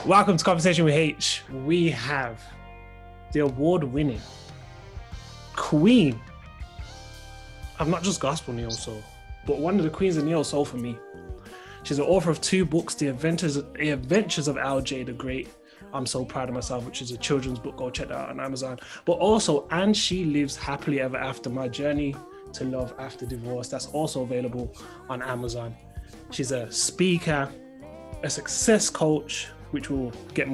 Welcome to Conversation with Haych. We have the award-winning queen of not just gospel neo soul, but one of the queens of neo soul for me. She's the author of 2 books, The Adventures of LJ the Great. I'm so proud of myself, which is a children's book. Go check that out on Amazon. But also, And She Lives Happily Ever After, My Journey to Love After Divorce. That's also available on Amazon. She's a speaker, a success coach, which we'll get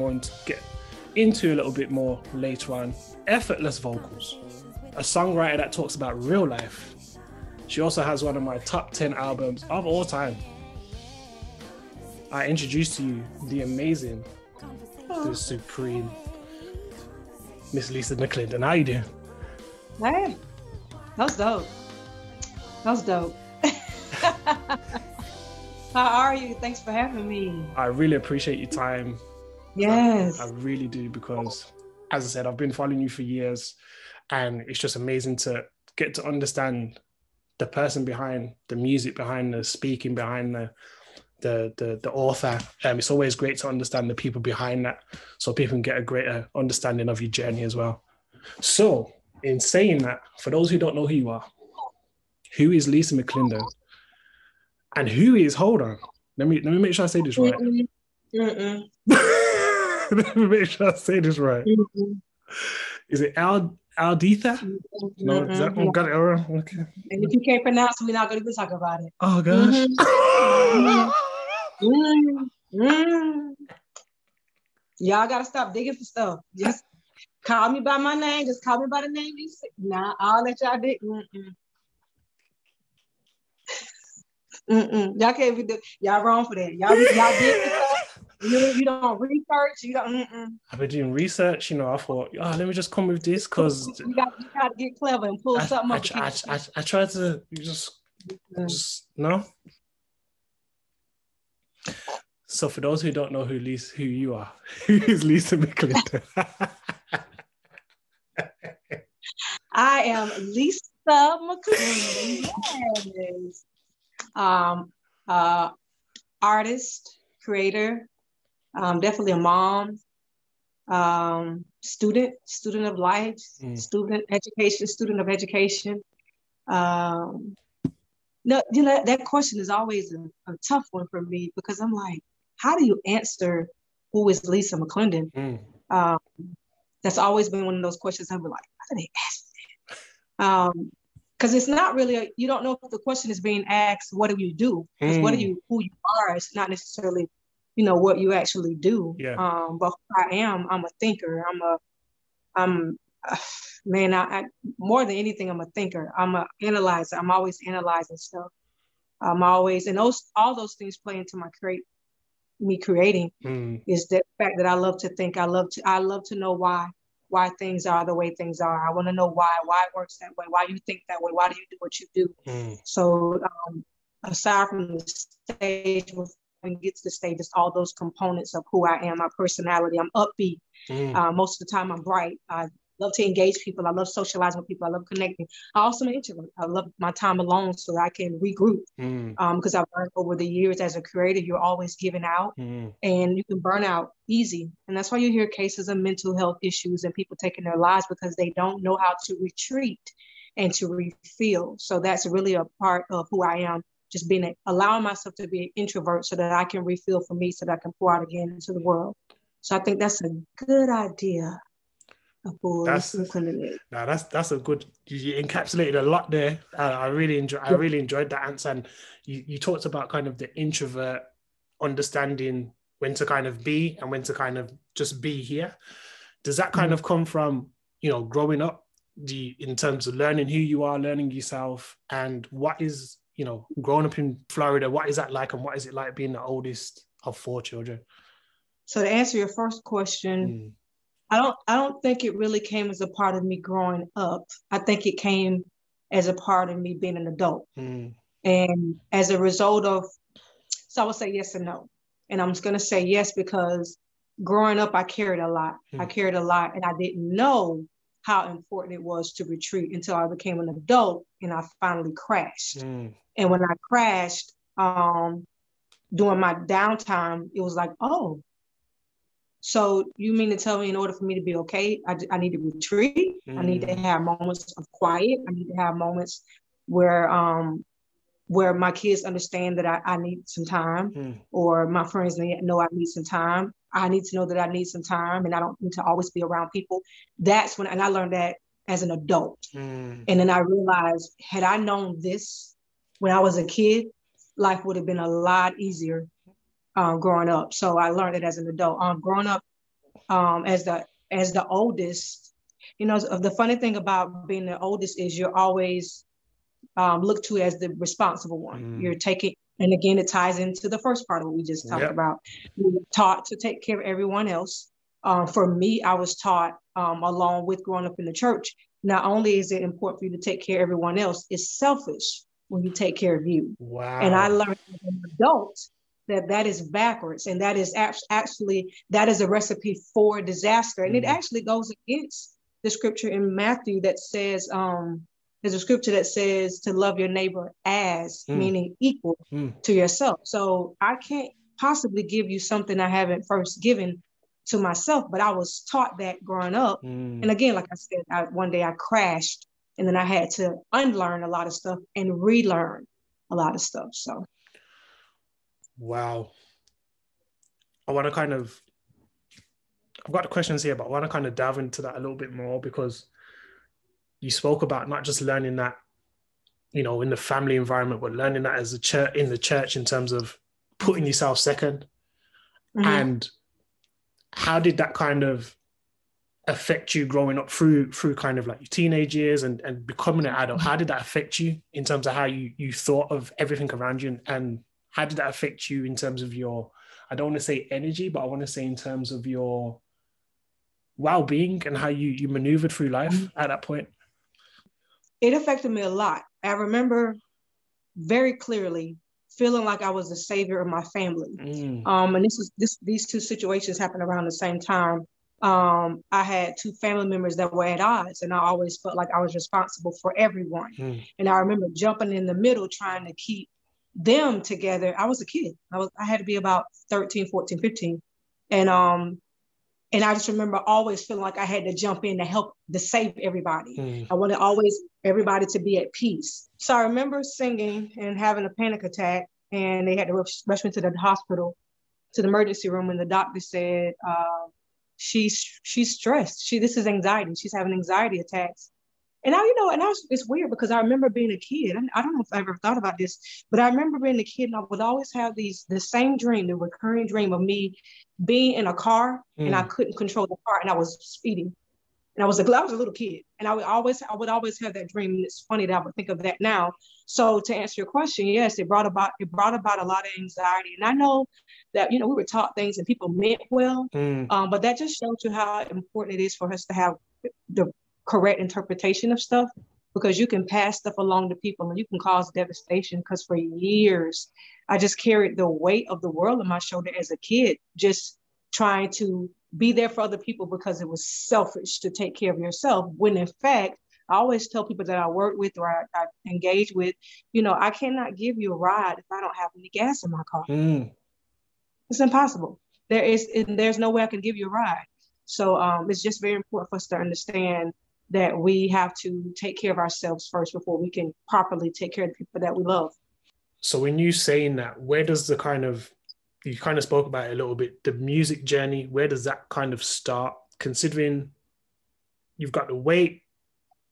into a little bit more later on. Effortless vocals, a songwriter that talks about real life. She also has one of my top 10 albums of all time. I introduce to you the amazing, the supreme Miss Lisa Mcclendon. How you doing? Hey, that was dope. That was dope. How are you? Thanks for having me. I really appreciate your time. Yes. I really do, because as I said, I've been following you for years, and it's just amazing to get to understand the person behind the music, behind the speaking, behind the author. It's always great to understand the people behind that, so people can get a greater understanding of your journey as well. So in saying that, for those who don't know who you are, who is Lisa Mcclendon? And who is, hold on, let me make sure I say this right. Let me make sure I say this right. Is it Alditha? No, is that got it all right? Okay. And if you can't pronounce it, we're not going to talk about it. Oh gosh. Y'all got to stop digging for stuff. Just call me by my name. Just call me by the name you say. Nah, I'll let y'all dig. Y'all can't be y'all wrong for that. Y'all did stuff. You don't research. You don't. I've been doing research. I thought, let me just come with this because you got to get clever and pull something up. I tried to just no. So for those who don't know who you are, who is Lisa Mcclendon? I am Lisa Mcclendon. Yes. Artist, creator, definitely a mom, student of life, student of education. No, that question is always a tough one for me, because I'm like, how do you answer who is Lisa Mcclendon? That's always been one of those questions I've been like, how do they ask that? Because it's not really, you don't know if the question is being asked, what do you do? Because who you are, it's not necessarily, what you actually do. Yeah. But who I am, I'm a thinker. I more than anything, I'm a thinker. I'm an analyzer. I'm always analyzing stuff. And all those things play into me creating is the fact that I love to think. I love to know why things are the way things are. I want to know why it works that way, why you think that way, why do you do what you do. So aside from the stage, when it gets to the stage, it's all those components of who I am, my personality. I'm upbeat. Most of the time I'm bright. I love to engage people. I love socializing with people. I love connecting. I also am an introvert. I love my time alone so that I can regroup. Because I've learned over the years as a creator, you're always giving out and you can burn out easy. And that's why you hear cases of mental health issues and people taking their lives, because they don't know how to retreat and to refill. So that's really a part of who I am, just allowing myself to be an introvert so that I can refill for me, so that I can pour out again into the world. So I think that's a good idea. That's a good. You encapsulated a lot there. I really enjoyed that answer. And you talked about kind of the introvert understanding when to kind of be and when to kind of just be here. Does that kind of come from growing up, in terms of learning who you are, learning yourself, and what is growing up in Florida? What is that like, and what is it like being the oldest of 4 children? So to answer your first question. I don't think it really came as a part of me growing up. I think it came as a part of me being an adult. And as a result of, so I would say yes and no. And I'm just going to say yes, because growing up, I carried a lot. I carried a lot, and I didn't know how important it was to retreat until I became an adult and I finally crashed. And when I crashed, during my downtime, it was like, oh, So you mean to tell me in order for me to be okay, I need to retreat. I need to have moments of quiet. I need to have moments where my kids understand that I need some time, or my friends know I need some time. I need to know that I need some time, and I don't need to always be around people. That's when, and I learned that as an adult. And then I realized, had I known this when I was a kid, life would have been a lot easier growing up. So I learned it as an adult. Growing up as the oldest, the funny thing about being the oldest is you're always looked to as the responsible one. You're taking, and again, it ties into the first part of what we just talked about. You were taught to take care of everyone else. For me, I was taught, along with growing up in the church, not only is it important for you to take care of everyone else, it's selfish when you take care of you. Wow. And I learned as an adult that is backwards, and that is actually, that is a recipe for disaster. And it actually goes against the scripture in Matthew that says, there's a scripture that says to love your neighbor as, meaning equal to yourself. So I can't possibly give you something I haven't first given to myself, but I was taught that growing up. And again, like I said, one day I crashed, and then I had to unlearn a lot of stuff and relearn a lot of stuff. So. Wow. I've got the questions here, but I want to kind of dive into that a little bit more, because you spoke about not just learning that, in the family environment, but learning that as in the church in terms of putting yourself second. And how did that kind of affect you growing up through kind of like your teenage years and becoming an adult? How did that affect you in terms of how you thought of everything around you? And how did that affect you in terms of your, I don't want to say energy, but I want to say in terms of your well-being and how you maneuvered through life at that point? It affected me a lot. I remember very clearly feeling like I was the savior of my family. And these two situations happened around the same time. I had two family members that were at odds, and I always felt like I was responsible for everyone. And I remember jumping in the middle, trying to keep them together. I was a kid. I had to be about 13, 14, 15. And I just remember always feeling like I had to jump in to save everybody. I wanted everybody to be at peace. So I remember singing and having a panic attack, and they had to rush me to the hospital, to the emergency room. And the doctor said, she's stressed. This is anxiety. She's having anxiety attacks. And it's weird because I remember being a kid. I don't know if I ever thought about this, but I remember being a kid, and I would always have the same dream, the recurring dream of me being in a car and I couldn't control the car, and I was speeding. And I was a little kid, and I would always have that dream. And it's funny that I would think of that now. So to answer your question, yes, it brought about a lot of anxiety. And I know that, we were taught things and people meant well, but that just shows you how important it is for us to have the correct interpretation of stuff, because you can pass stuff along to people and you can cause devastation. Because for years, I just carried the weight of the world on my shoulder as a kid, just trying to be there for other people because it was selfish to take care of yourself. When in fact, I always tell people that I work with or I engage with, I cannot give you a ride if I don't have any gas in my car. It's impossible. There's no way I can give you a ride. So it's just very important for us to understand that we have to take care of ourselves first before we can properly take care of the people that we love. So when you saying that, where does you kind of spoke about it a little bit, the music journey, where does that kind of start, considering you've got the weight,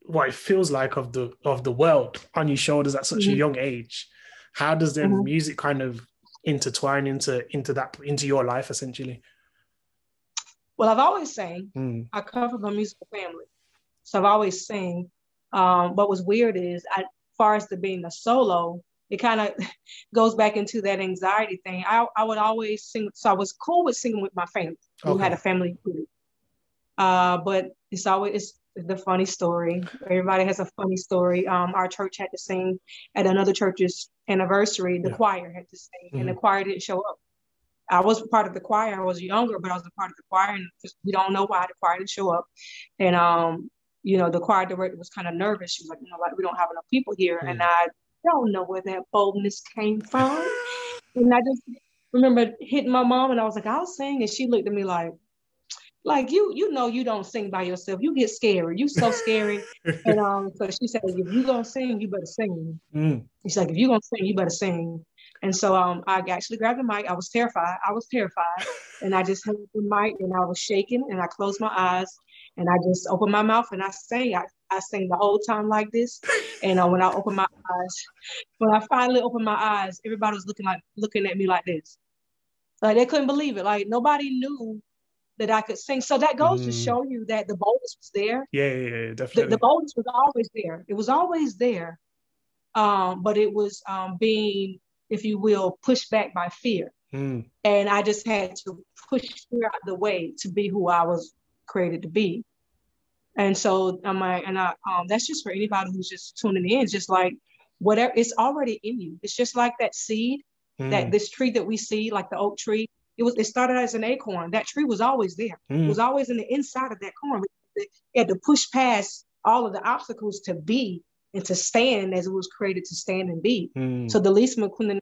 what it feels like of the world on your shoulders at such a young age? How does then music kind of intertwine into your life, essentially? Well, I've always sang. I come from a musical family, so I've always sang. What was weird is, as far as being a solo, it kind of goes back into that anxiety thing. I would always sing, so I was cool with singing with my family. Okay. We had a family group, but it's the funny story. Everybody has a funny story. Our church had to sing at another church's anniversary. The choir had to sing, and the choir didn't show up. I was part of the choir. I was younger, but I was a part of the choir, and we don't know why the choir didn't show up. And the choir director was kind of nervous. She was like, we don't have enough people here, and I don't know where that boldness came from. And I just remember hitting my mom, and I was like, I'll sing, and she looked at me like, like you know you don't sing by yourself. You get scary. You so scary. And so she said, if you gonna sing, you better sing. She's like, if you gonna sing, you better sing. And so I actually grabbed the mic. I was terrified. And I just held the mic and I was shaking and I closed my eyes and I just opened my mouth and I sang. I sang the whole time like this. And when I finally opened my eyes, everybody was looking at me like this. Like they couldn't believe it. Like nobody knew that I could sing. So that goes to show you that the boldness was there. Yeah, definitely. The boldness was always there. It was always there. But it was being, if you will, pushed back by fear. And I just had to push fear out the way to be who I was created to be. And so that's just for anybody who's just tuning in, just like whatever, it's already in you. It's just like that seed, that this tree that we see, like the oak tree, it started as an acorn. That tree was always there. It was always in the inside of that corn. It had to push past all of the obstacles to be and to stand as it was created to stand and be. So the Lisa Mcclendon,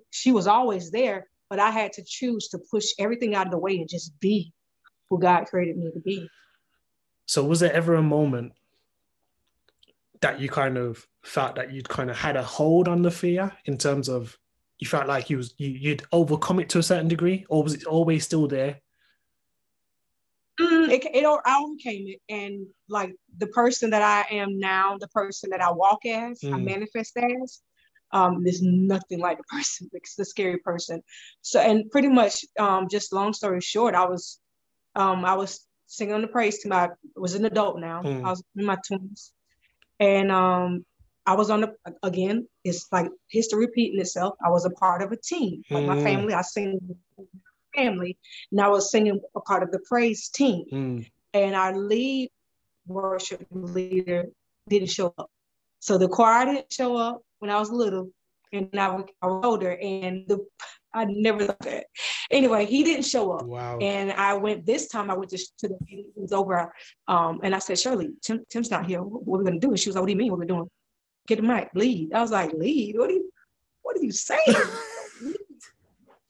she was always there, but I had to choose to push everything out of the way and just be who God created me to be. So was there ever a moment that you kind of felt that you'd kind of had a hold on the fear, in terms of you felt like you'd overcome it to a certain degree, or was it always still there? I overcame it, and like the person that I am now, the person that I walk as, I manifest as, there's nothing like the scary person. So, and pretty much, just long story short, I was singing on the praise team. I was an adult now. I was in my 20s, and I was again, it's like history repeating itself. I was a part of a team, like my family. I sing with my family, and I was singing a part of the praise team. And our lead worship leader didn't show up. So the choir didn't show up when I was little, and I was older, and I never thought that. Anyway, he didn't show up. Wow. And this time I went to the meeting. It was over. And I said, Shirley, Tim's not here. What are we going to do? And she was like, what do you mean what we're doing? Get the mic, lead. I was like, lead? What are you saying?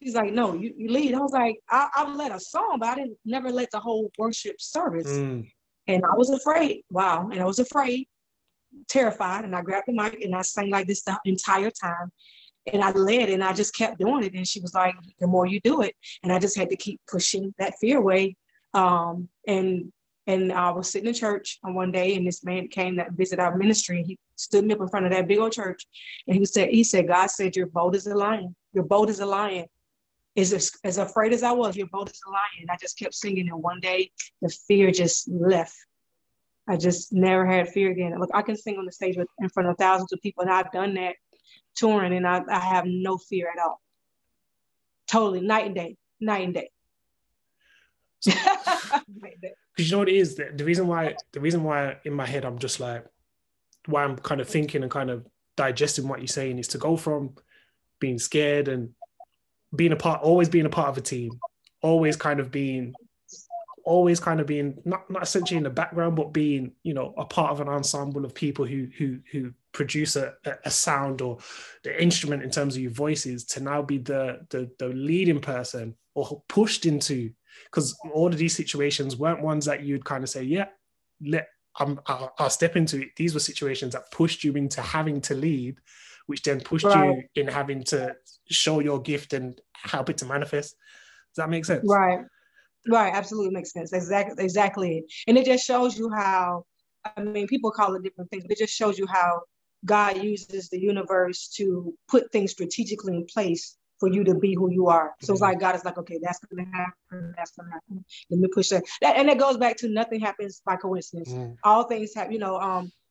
She's like, no, you lead. I was like, I led a song, but I never led the whole worship service. And I was afraid. Wow. And I was afraid, terrified. And I grabbed the mic and I sang like this the entire time. And I led and I just kept doing it. And she was like, the more you do it. And I just had to keep pushing that fear away. And I was sitting in church on one day, and this man came to visit our ministry. And he stood me up in front of that big old church. And he said, God said, you're bold as a lion. You're bold as a lion. As afraid as I was, you're bold as a lion. And I just kept singing. And one day the fear just left. I just never had fear again. Look, I can sing on the stage in front of thousands of people. And I've done that touring, and I have no fear at all. Totally night and day. Because you know what it is, the reason why in my head I'm just like, why I'm kind of thinking and kind of digesting what you're saying is to go from being scared and always being a part of a team, always kind of being not essentially in the background, but being, a part of an ensemble of people who produce a sound or the instrument in terms of your voices, to now be the leading person or pushed into, because all of these situations weren't ones that you'd kind of say, yeah, I'll step into it. These were situations that pushed you into having to lead, which then pushed you in having to show your gift and help it to manifest. Does that make sense? Right. Absolutely makes sense. Exactly. And it just shows you how, people call it different things, but it just shows you how God uses the universe to put things strategically in place for you to be who you are. So it's like God is like, okay, that's going to happen. That's going to happen. Let me push that. And it goes back to nothing happens by coincidence. All things have,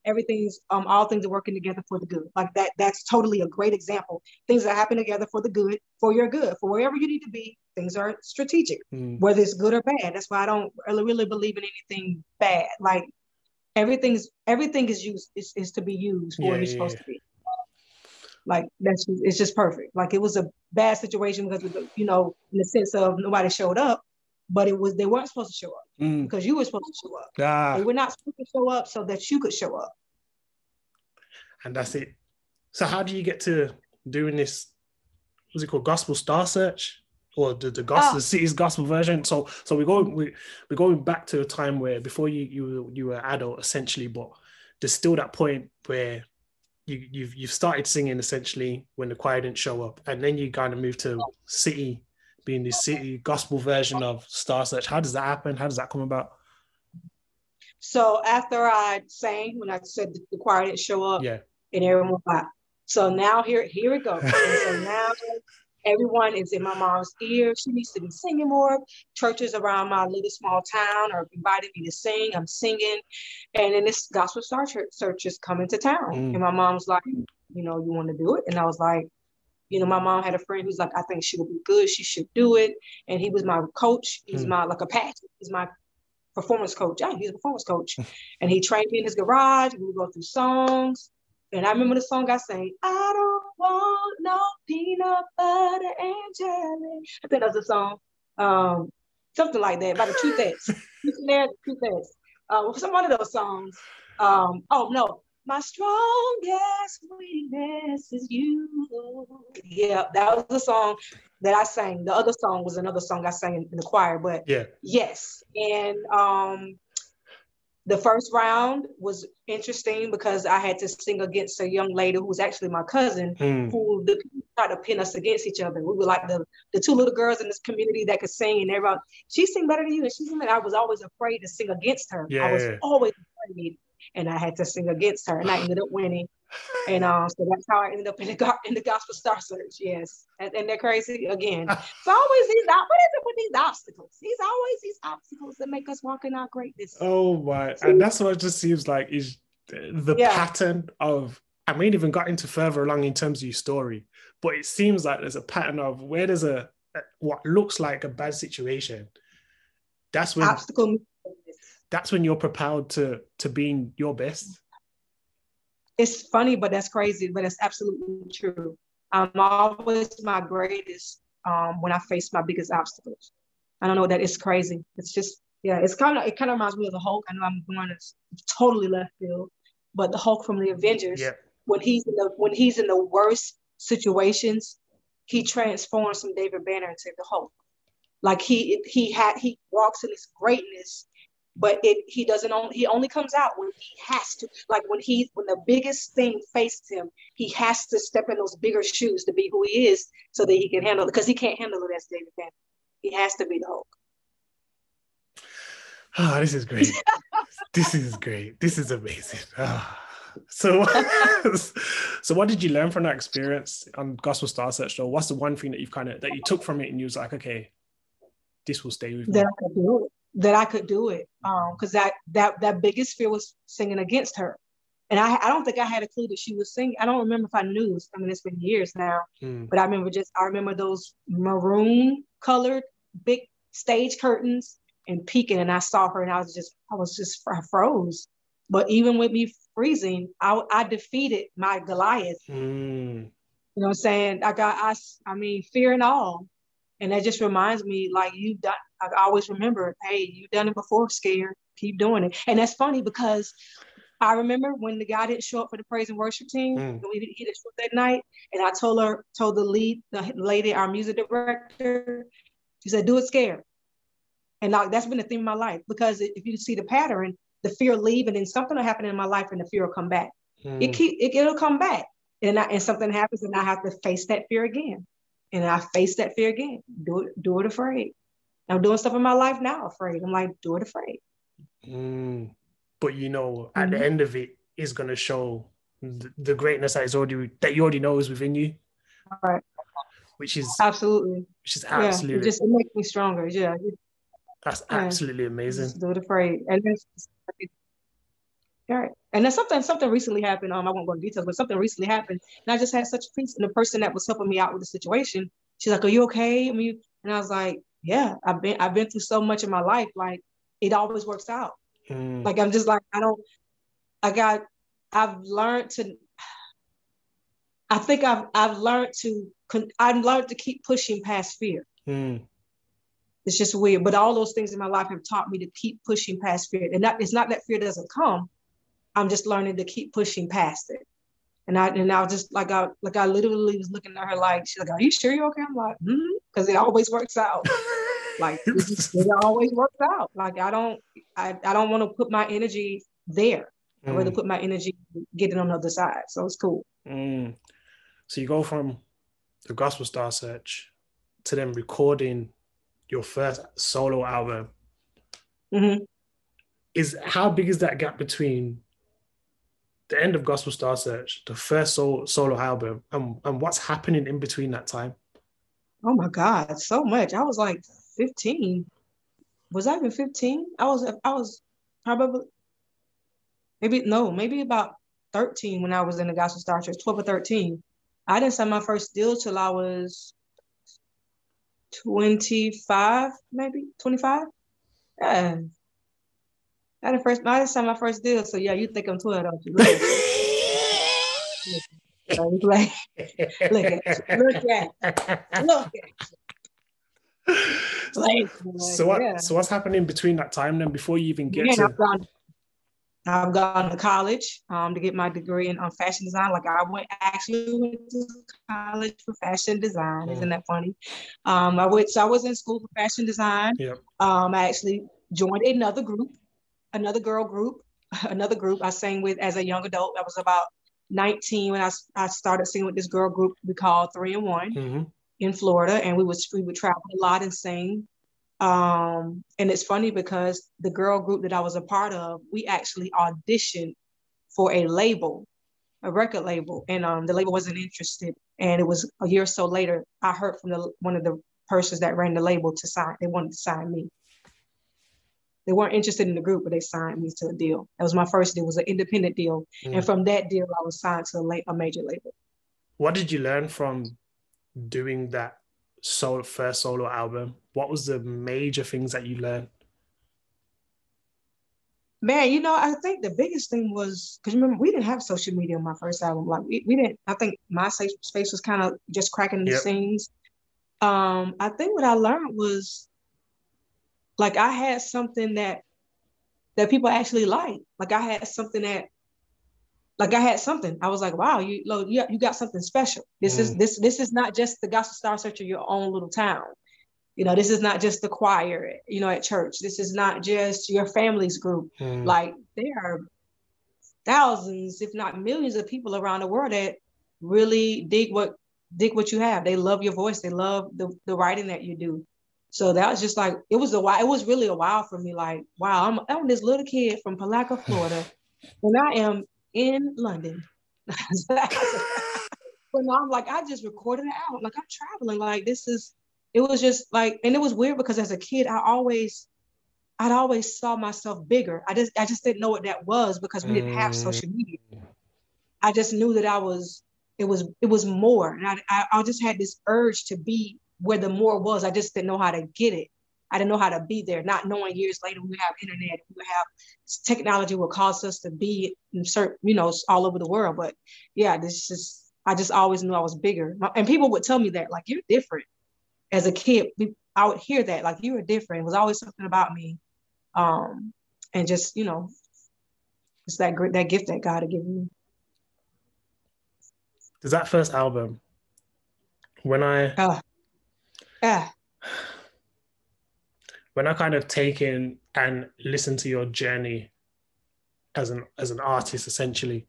everything's all things are working together for the good. Like that's totally a great example. Things that happen together for the good, for your good, for wherever you need to be. Things are strategic, whether it's good or bad. That's why I don't really believe in anything bad. Like everything is used is to be used for what it's supposed to be. Like it's just perfect. Like it was a bad situation because of in the sense of nobody showed up, but they weren't supposed to show up because you were supposed to show up. They were not supposed to show up so that you could show up. And that's it. So how do you get to doing this? What's it called? Gospel Star Search? or the gospel, the city's gospel version. So we're going back to a time where before you were adult essentially, but there's still that point where you've started singing essentially when the choir didn't show up, and then you kind of move to city, being the city gospel version of Star Search. How does that happen? How does that come about? So after I sang, when I said the choir didn't show up, yeah, and everyone got, so now here it goes. And so now everyone is in my mom's ear. She needs to be singing more. Churches around my little small town are inviting me to sing. I'm singing. And then this gospel Star Search is coming to town. And my mom's like, you want to do it? And I was like, my mom had a friend who's like, I think she would be good. She should do it. And he was my coach. He's my, like a patch. He's my performance coach. Yeah, he's a performance coach. And he trained me in his garage. We would go through songs. And I remember the song I sang, I don't want no peanut butter and jelly. I think that's the song. Something like that, by the Truthettes. Some one of those songs. Oh no, my strongest weakness is you. Yeah, that was the song that I sang. The other song was another song I sang in the choir, but yes. And the first round was interesting because I had to sing against a young lady who was actually my cousin, who the people tried to pin us against each other. We were like the two little girls in this community that could sing, and everyone, she sang better than you, and she sang better. I was always afraid to sing against her. I was always afraid, and I had to sing against her, and I ended up winning. And so that's how I ended up in the gospel Star Search. Yes, and they're crazy again. So always what is it with these obstacles? These always these obstacles that make us walk in our greatness. Oh my! And that's what it just seems like is the pattern of. I mean, even got into further along in terms of your story, but it seems like there's a pattern of where there's a what looks like a bad situation. That's when obstacle. That's when you're propelled to being your best. It's funny, but that's crazy, but it's absolutely true. I'm always my greatest when I face my biggest obstacles. I don't know, that it's crazy. It's just, it kind of reminds me of the Hulk. I know I'm going to totally left field, but the Hulk from the Avengers, when he's in the worst situations, he transforms from David Banner into the Hulk. Like he walks in his greatness, but he only comes out when he has to, like when the biggest thing faces him, he has to step in those bigger shoes to be who he is so that he can handle it, because he can't handle it as David Banner. He has to be the Hulk. Oh, this is great. This is great. This is amazing. Oh. So what did you learn from that experience on Gospel Star Search though? What's the one thing that you took from it and you was like, okay, this will stay with me? That I could do it. Because that biggest fear was singing against her. And I don't think I had a clue that she was singing. I don't remember if I knew. I mean, it's been years now. But I remember those maroon colored big stage curtains and peeking, and I saw her, and I was froze. But even with me freezing, I defeated my Goliath. You know what I'm saying? I mean, fear and all. And that just reminds me, like, I always remember, hey, you've done it before, scared, keep doing it. And that's funny because I remember when the guy didn't show up for the praise and worship team, he didn't show up that night, and I told the lady, our music director, she said, do it scared. And like, that's been the theme of my life, because if you see the pattern, the fear will leave, and then something will happen in my life and the fear will come back. It'll come back. And something happens, and I have to face that fear again. And I face that fear again. Do it afraid. I'm doing stuff in my life now afraid. I'm like, do it afraid. But at the end of it is going to show the greatness that you already know is within you. Right. Which is absolutely. It makes me stronger. Yeah. That's absolutely amazing. Just do it afraid. And right. And then something recently happened. I won't go into details, but something recently happened, and I just had such peace. And the person that was helping me out with the situation, she's like, "Are you okay?" I mean, and I was like, "Yeah, I've been through so much in my life. Like, it always works out. Like, I'm just like, I've learned to. I think I've learned to keep pushing past fear. It's just weird, but all those things in my life have taught me to keep pushing past fear, and it's not that fear doesn't come. I'm just learning to keep pushing past it. And I was just like I literally was looking at her like, she's like, "Are you sure you're okay?" I'm like, because it always works out. Like it always works out. Like I don't want to put my energy there. I'd rather put my energy getting on the other side. So it's cool. So you go from the Gospel Star Search to then recording your first solo album. How big is that gap between the end of Gospel Star Search, the first solo album, and what's happening in between that time? Oh my God, so much. I was like 15. Was I even 15? I was probably maybe about 13 when I was in the Gospel Star Church, 12 or 13. I didn't sign my first deal till I was 25, maybe 25. Yeah. I didn't sign my first deal, so yeah, you think I'm 12, don't you? Look at So what's happening between that time then before you even get to? I've gone to college to get my degree in fashion design. Like I actually went to college for fashion design. Isn't that funny? I was in school for fashion design. Yep. I actually joined another girl group. I sang with as a young adult. I was about 19 when I started singing with this girl group we called 3 and 1 in Florida, and we would travel a lot and sing. And it's funny because the girl group that I was a part of, we actually auditioned for a record label, and the label wasn't interested. And it was a year or so later, I heard from one of the persons that ran the label they wanted to sign me. They weren't interested in the group, but they signed me to a deal. That was my first deal. It was an independent deal. And from that deal, I was signed to a major label. What did you learn from doing that first solo album? What was the major things that you learned? Man, I think the biggest thing was, because remember, we didn't have social media on my first album. Like we didn't, I think my space was kind of just cracking the scenes. I think what I learned was, like, I had something that people actually liked. Like I had something. I was like, wow, you got something special. This is not just the Gospel Star Search of your own little town. This is not just the choir, at church. This is not just your family's group. Like there are thousands, if not millions of people around the world that really dig what you have. They love your voice. They love the writing that you do. So that was just like, it was really a wow for me. Like, wow, I'm this little kid from Palaca, Florida, and I am in London. But now I'm like, I just recorded it out. Like I'm traveling. Like it was just like, and it was weird because as a kid, I'd always saw myself bigger. I just didn't know what that was because we didn't have social media. I just knew that it was more. And I just had this urge to be where the more was. I just didn't know how to get it. I didn't know how to be there, not knowing years later we have internet, we have technology will cause us to be in certain, all over the world. But yeah, I just always knew I was bigger. And people would tell me that, like, you're different. As a kid, I would hear that, like, you were different. It was always something about me. And just, it's that gift that God had given me. Does that first album, when I kind of take in and listen to your journey as an artist, essentially,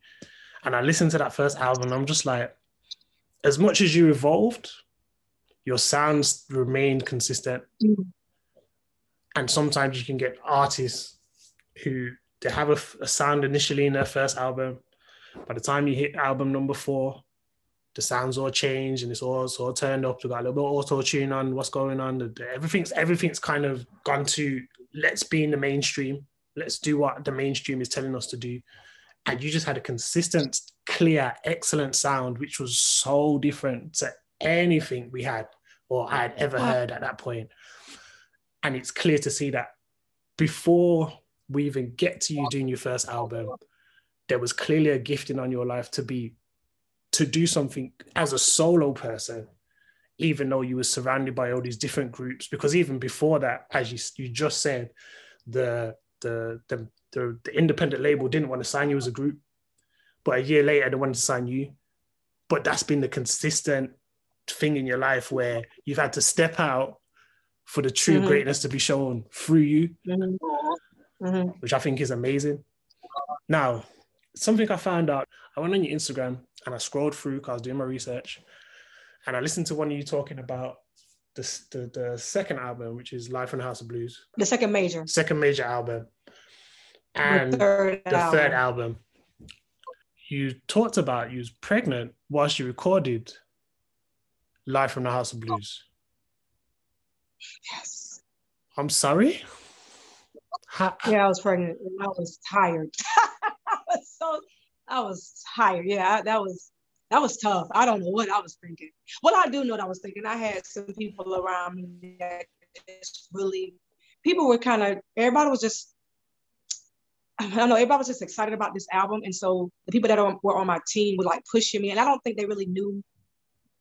and I listen to that first album, I'm just like, as much as you evolved, your sounds remained consistent. And sometimes you can get artists who they have a sound initially in their first album. By the time you hit album number 4, the sounds all changed and it's all sort of turned up. We got a little bit of auto-tune on, what's going on. Everything's kind of gone to, let's be in the mainstream. Let's do what the mainstream is telling us to do. And you just had a consistent, clear, excellent sound, which was so different to anything we had or I had ever heard at that point. And it's clear to see that before we even get to you doing your first album, there was clearly a gifting on your life to do something as a solo person, even though you were surrounded by all these different groups. Because even before that, as you just said, the independent label didn't want to sign you as a group, but a year later they wanted to sign you. But that's been the consistent thing in your life where you've had to step out for the true greatness to be shown through you, which I think is amazing. Now, something I found out, I went on your Instagram and I scrolled through because I was doing my research, and I listened to one of you talking about the second album, which is Life in the House of Blues. The second major album. And the third album. You talked about you was pregnant whilst you recorded Live from the House of Blues. Yes. I'm sorry? Yeah, I was pregnant and I was tired. I was tired. Yeah, that was tough. I don't know what I was thinking. What I do know what I was thinking, I had some people around me that just really, everybody was just, I don't know, everybody was just excited about this album. And so the people that were on my team were like pushing me. And I don't think they really knew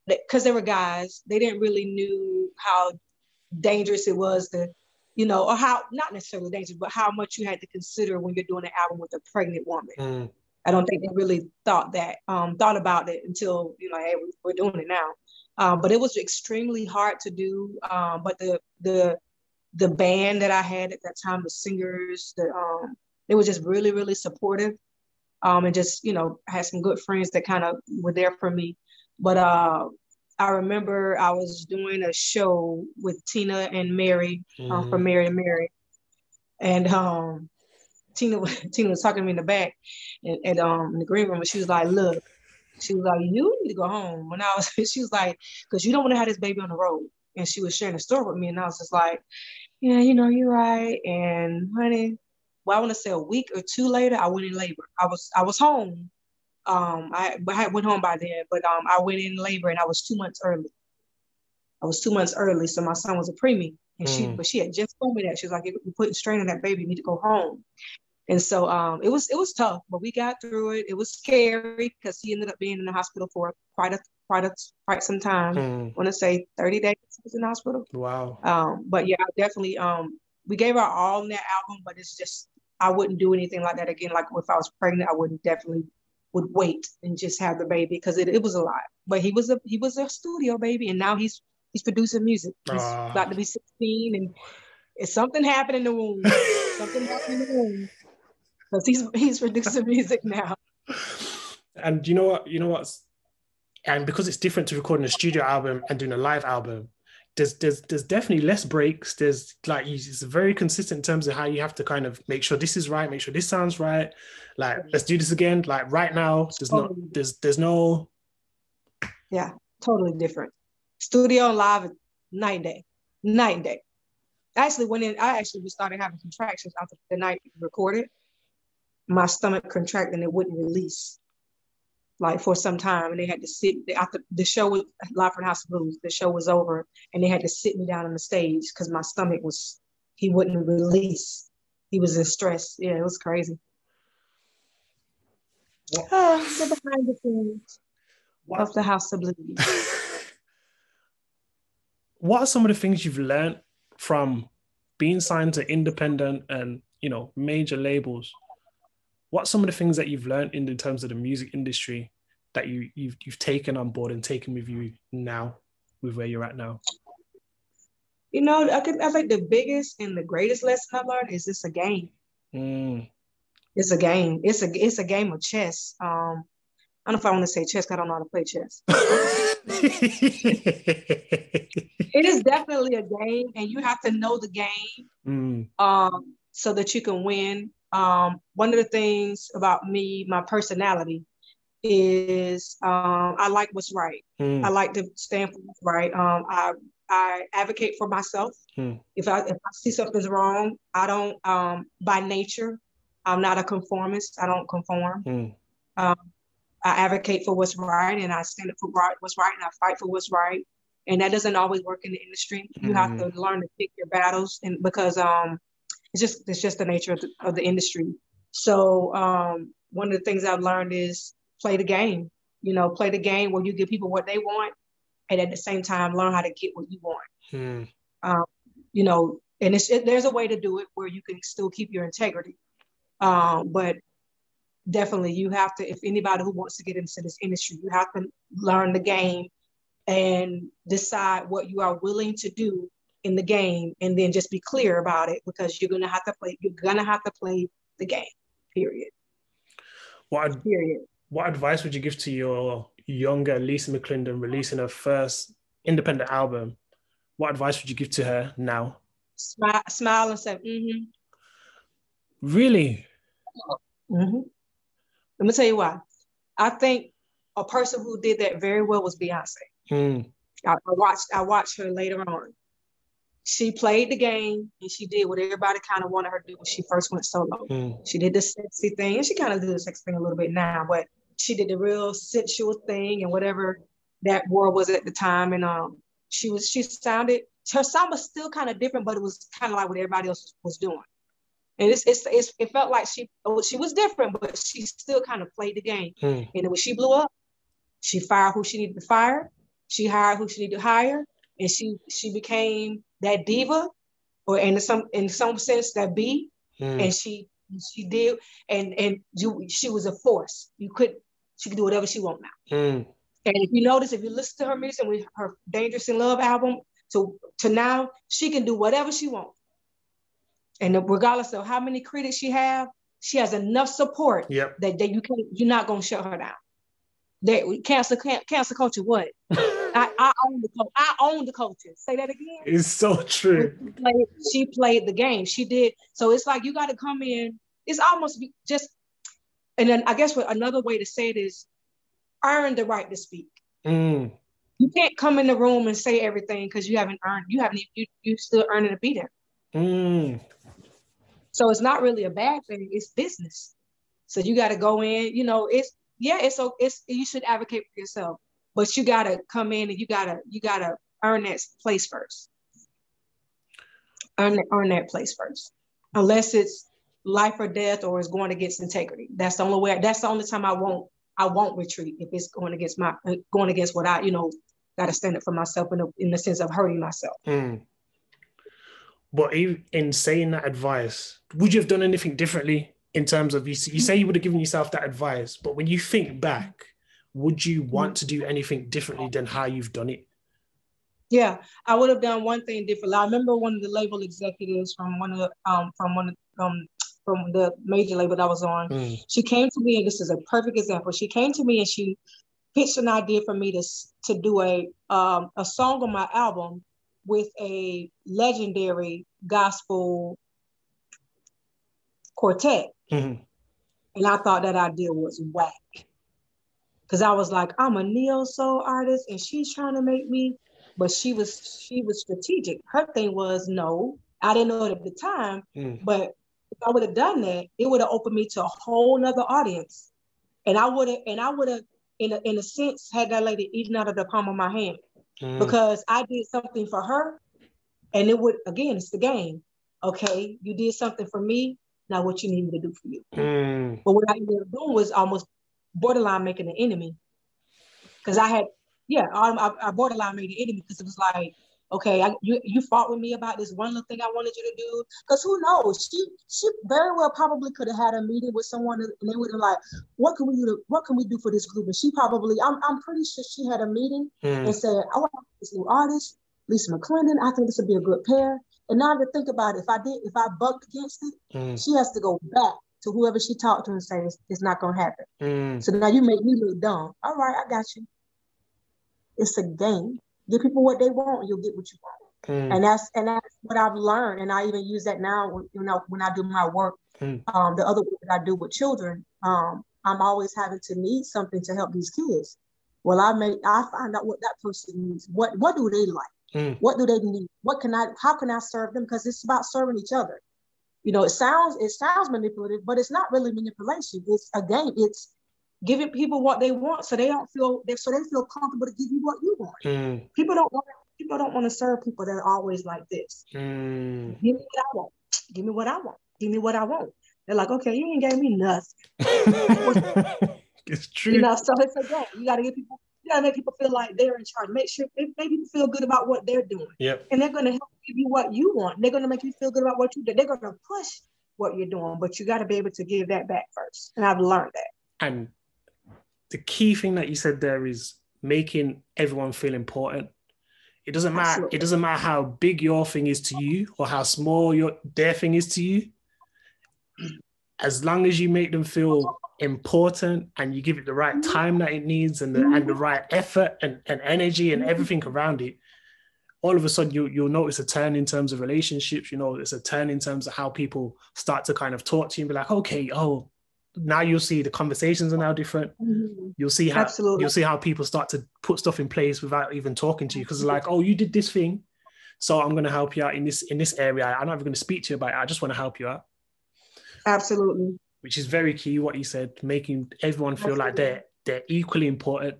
that, because they were guys, they didn't really knew how dangerous it was to, or how, not necessarily dangerous, but how much you had to consider when you're doing an album with a pregnant woman. I don't think they really thought about it until, hey, we're doing it now. But it was extremely hard to do. But the band that I had at that time, the singers, they were just really, really supportive. And just, I had some good friends that kind of were there for me. But I remember I was doing a show with Tina and Mary from Mary and Mary. And Tina was talking to me in the back and in the green room, and she was like, look, you need to go home. She was like, because you don't want to have this baby on the road. And she was sharing a story with me, and I was just like, yeah, you're right. And honey, I want to say a week or two later, I went in labor. I was home. I went home by then, but I went in labor and I was 2 months early. So my son was a preemie, and she had just told me that. She was like, you're putting strain on that baby, you need to go home. And so it was tough, but we got through it. It was scary because he ended up being in the hospital for quite some time. I want to say 30 days he was in the hospital. Wow. But yeah, definitely we gave our all in that album, but it's just, I wouldn't do anything like that again. Like if I was pregnant, I would wait and just have the baby, because it was a lot. But he was a studio baby, and now he's producing music. He's about to be 16, and if something happened in the womb, because he's producing music now. And you know what? And because it's different to recording a studio album and doing a live album, there's definitely less breaks. There's like, it's very consistent in terms of how you have to kind of make sure this is right, make sure this sounds right. Like, let's do this again. Like right now, there's no. Yeah, totally different. Studio and live, night and day. I actually started having contractions after the night we recorded. My stomach contracted and it wouldn't release, like for some time, and they had to sit after the show was Live from the House of Blues. The show was over, and they had to sit me down on the stage because my stomach he wouldn't release. He was in stress. Yeah, it was crazy. The behind the scenes of the House of Blues. What are some of the things you've learned from being signed to independent and major labels? What's some of the things that you've learned in terms of the music industry that you've taken on board and taken with you now, with where you're at now? I think the biggest and the greatest lesson I've learned is it's a game. It's a game. It's a game of chess. I don't know if I want to say chess, because I don't know how to play chess. It is definitely a game, and you have to know the game so that you can win. One of the things about me, my personality, is I like what's right. I like to stand for what's right. I advocate for myself. If I see something's wrong, I don't. By nature, I'm not a conformist. I don't conform. I advocate for what's right, and I stand up for what's right, and I fight for what's right. And that doesn't always work in the industry. You have to learn to pick your battles, and because it's just the nature of the industry. So one of the things I've learned is play the game. Play the game where you give people what they want, and at the same time learn how to get what you want. And there's a way to do it where you can still keep your integrity. But definitely you have to, if anybody who wants to get into this industry, you have to learn the game and decide what you are willing to do in the game, and then just be clear about it, because you're gonna have to play the game. Period. What advice would you give to your younger Lisa Mcclendon releasing her first independent album? What advice would you give to her now? Smile and say, mm-hmm. Really? Mm-hmm. Let me tell you why. I think a person who did that very well was Beyonce. I watched her later on. She played the game, and she did what everybody kind of wanted her to do when she first went solo. She did the sexy thing, and she kind of did the sexy thing a little bit now, but she did the real sensual thing and whatever that word was at the time. And her sound was still kind of different, but it was kind of like what everybody else was doing. And it felt like she was different, but she still kind of played the game. And when she blew up, she fired who she needed to fire. She hired who she needed to hire, and she became that diva, or in some sense that B. And she did, and she was a force. She could do whatever she want now. And if you listen to her music with her Dangerous in Love album to now, she can do whatever she wants. And regardless of how many critics she has enough support that you're not gonna shut her down. Cancel culture. What? I own the culture. Say that again. It's so true. She played the game. She did. So it's like you got to come in. It's almost just. And then I guess another way to say it is, earn the right to speak. You can't come in the room and say everything because you haven't earned. You still earning to be there. So it's not really a bad thing. It's business. So you got to go in. You should advocate for yourself, but you got to come in and you got to earn that place first. Earn that place first, unless it's life or death or it's going against integrity. That's the only way. That's the only time I won't retreat, if it's going against what I got to stand up for myself in the sense of hurting myself. But in saying that advice, would you have done anything differently in terms of, you say you would have given yourself that advice, but when you think back, would you want to do anything differently than how you've done it? Yeah, I would have done one thing differently. I remember one of the label executives from the major label that I was on. She came to me, and this is a perfect example. She came to me and she pitched an idea for me to do a song on my album with a legendary gospel quartet. And I thought that idea was whack. Because I was like, I'm a neo-soul artist and she's trying to make me, but she was strategic. Her thing was, no, I didn't know it at the time, but if I would have done that, it would have opened me to a whole nother audience. And I would have, in a sense, had that lady eating out of the palm of my hand. Because I did something for her, and it's the game. Okay, you did something for me, now what you need me to do for you. But what I ended up doing was almost borderline making an enemy. Because I borderline made an enemy, because it was like, okay, you fought with me about this one little thing I wanted you to do. Because who knows? She very well probably could have had a meeting with someone, and they would have like, what can we do for this group? And she probably, I'm pretty sure she had a meeting and said, I want this new artist, Lisa Mcclendon. I think this would be a good pair. And now to think about it, if I bucked against it, she has to go back to whoever she talked to and say it's not gonna happen. So now you make me look dumb. All right, I got you. It's a game. Give people what they want, and you'll get what you want. And that's what I've learned. And I even use that now when I do my work. The other work that I do with children, I'm always having to need something to help these kids. Well, I find out what that person needs. What do they like? What do they need? How can I serve them? Because it's about serving each other. It sounds manipulative, but it's not really manipulation. It's a game. It's giving people what they want, so they feel comfortable to give you what you want. People don't want to serve people that are always like this. Give me what I want. Give me what I want. Give me what I want. They're like, okay, you ain't gave me nothing. It's true. So it's a game. You gotta make people feel like they're in charge. Make people feel good about what they're doing. Yep. And they're gonna help give you what you want. They're gonna make you feel good about what you do. They're gonna push what you're doing, but you gotta be able to give that back first. And I've learned that. And the key thing that you said there is making everyone feel important. It doesn't matter. Absolutely. It doesn't matter how big your thing is to you or how small their thing is to you. As long as you make them feel important and you give it the right time that it needs and the right effort and energy and everything around it, all of a sudden you'll notice a turn in terms of relationships. You know, it's a turn in terms of how people start to kind of talk to you and be like, okay, oh, now you'll see the conversations are now different. You'll see how people start to put stuff in place without even talking to you, because it's like, oh, you did this thing, so I'm going to help you out in this area. I'm not even going to speak to you about it. I just want to help you out. Absolutely. Which is very key, what you said, making everyone feel like they're equally important.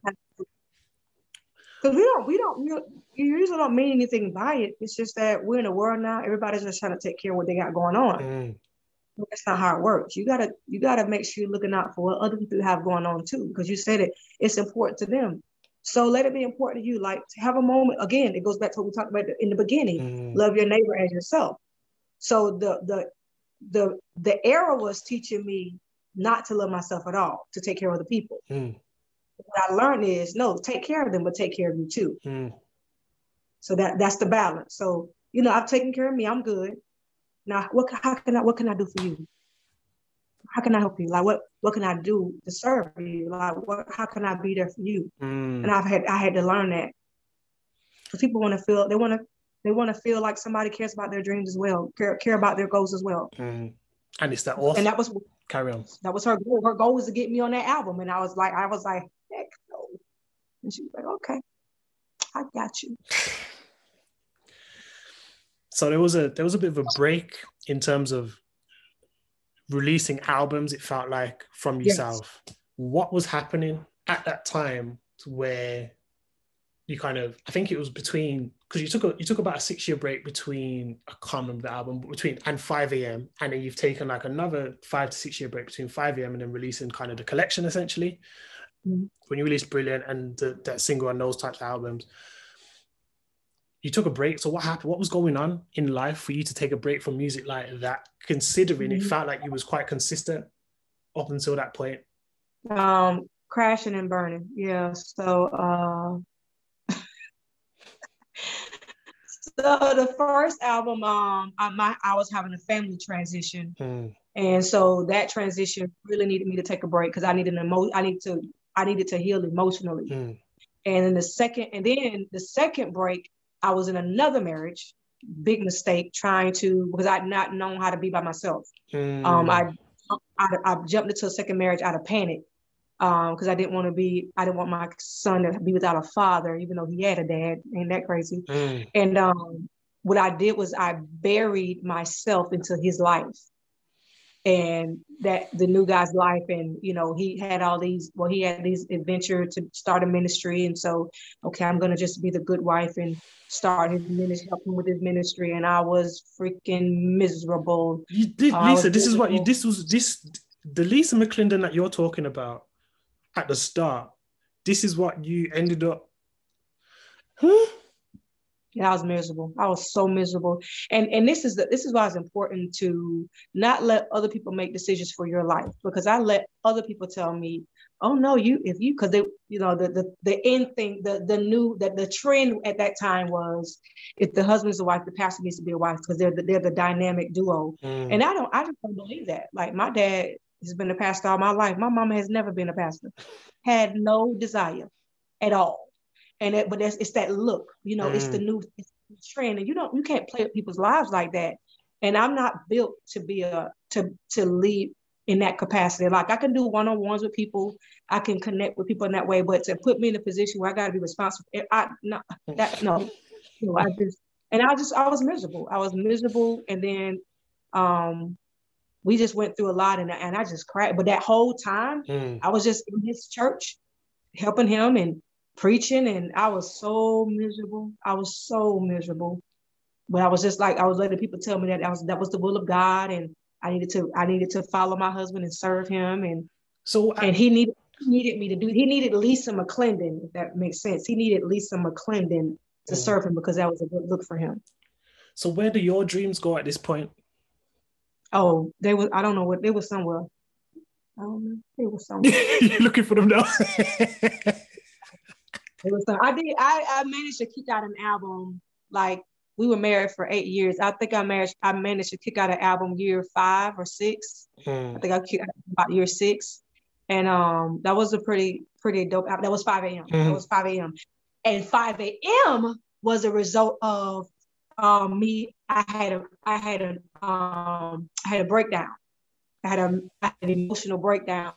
Because you usually don't mean anything by it. It's just that we're in a world now, everybody's just trying to take care of what they got going on. That's not how it works. You gotta make sure you're looking out for what other people have going on too, because you said it's important to them. So let it be important to you. Like, to have a moment, again, it goes back to what we talked about in the beginning. Love your neighbor as yourself. So the era was teaching me not to love myself at all, to take care of other people. What I learned is, no, take care of them, but take care of you too. So that's the balance. So, I've taken care of me. I'm good. Now, what can I do for you? How can I help you? Like, what can I do to serve you? Like, how can I be there for you? And I had to learn that, because people want to feel, they want to feel like somebody cares about their dreams as well, care about their goals as well. And it's that awesome. And that was carry on. That was her goal. Her goal was to get me on that album, and I was like, heck no. And she was like, okay, I got you. So there was a bit of a break in terms of releasing albums, it felt like, from yourself. Yes. What was happening at that time where you kind of, I think it was between, because you took about a 6-year break between, I can't remember the album, but between and 5 a.m. And then you've taken like another 5 to 6 year break between 5 a.m. and then releasing kind of the collection essentially. When you released Brilliant and that single and those types of albums, you took a break. So what happened? What was going on in life for you to take a break from music like that, considering it felt like you was quite consistent up until that point? Crashing and burning. Yeah. So the first album, I was having a family transition, and so that transition really needed me to take a break, because I needed to heal emotionally. And then the second break, I was in another marriage, big mistake, because I'd not known how to be by myself. I jumped into a second marriage out of panic, because I didn't want my son to be without a father, even though he had a dad. Ain't that crazy? And what I did was I buried myself into his life, and that the new guy's life. And, he had these adventures to start a ministry. And so, okay, I'm going to just be the good wife and start his ministry, help him with his ministry. And I was freaking miserable. You did, Lisa, the Lisa Mcclendon that you're talking about at the start, this is what you ended up. Yeah, I was miserable. I was so miserable. And this is why it's important to not let other people make decisions for your life, because I let other people tell me, oh no, because they, the end thing, the trend at that time was, if the husband's a wife, the pastor needs to be a wife, because they're the dynamic duo. And I just don't believe that. Like, my dad has been a pastor all my life. My mama has never been a pastor, had no desire at all. But it's that look, it's the new trend, and you can't play with people's lives like that. And I'm not built to be to lead in that capacity. Like, I can do one-on-ones with people, I can connect with people in that way, but to put me in a position where I got to be responsible, I was miserable. I was miserable, and then we just went through a lot, and I just cried. But that whole time, I was just in his church, helping him and preaching, and I was so miserable. But I was just like, I was letting people tell me that was the will of God, and I needed to follow my husband and serve him. And he needed me to do. He needed Lisa Mcclendon, if that makes sense. He needed Lisa Mcclendon to serve him, because that was a good look for him. So where do your dreams go at this point? Oh, I don't know what they were somewhere. I don't know. They were somewhere. You're looking for them now. It was I managed to kick out an album. Like, we were married for 8 years. I think I managed to kick out an album year 5 or 6. I think I kicked out about year 6. And that was a pretty dope album. That was 5 a.m. That was 5 a.m. And 5 a.m. was a result of me. I had a breakdown. I had an emotional breakdown.